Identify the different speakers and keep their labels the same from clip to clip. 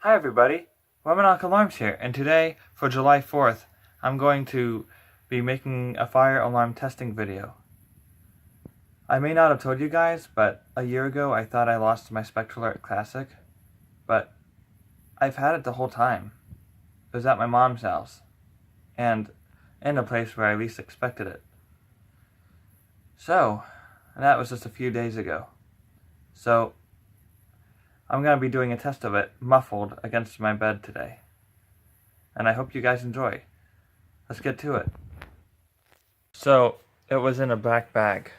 Speaker 1: Hi everybody, Whemenoc Alarms here, and today, for July 4th, I'm going to be making a fire alarm testing video. I may not have told you guys, but a year ago I thought I lost my SpectrAlert Classic, but I've had it the whole time. It was at my mom's house, and in a place where I least expected it. So, and that was just a few days ago. So, I'm going to be doing a test of it, muffled, against my bed today. And I hope you guys enjoy. Let's get to it. So, it was in a black bag.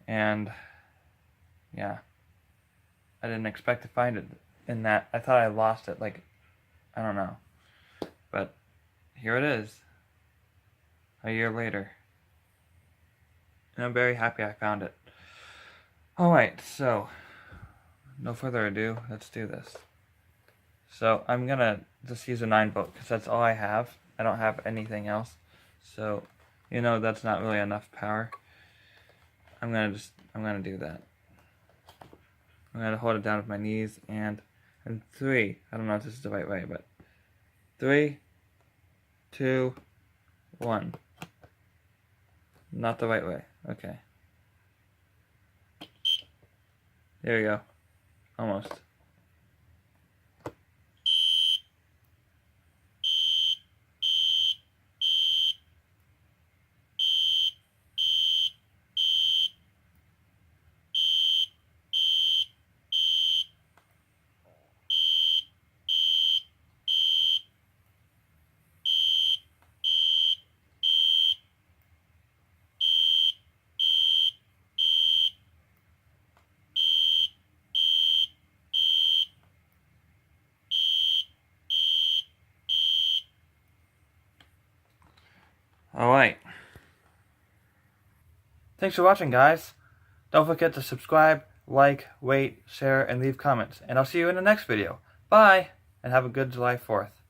Speaker 1: And, yeah. I didn't expect to find it in that. I thought I lost it, like, I don't know. But, here it is. A year later. And I'm very happy I found it. Alright, so no further ado, let's do this. So I'm gonna just use a 9-volt because that's all I have. I don't have anything else. So, you know, that's not really enough power. I'm gonna do that. I'm gonna hold it down with my knees and 3, I don't know if this is the right way, but 3, 2, 1. Not the right way. Okay. There we go. Almost. Alright. Thanks for watching, guys. Don't forget to subscribe, like, rate, share, and leave comments. And I'll see you in the next video. Bye! And have a good July 4th.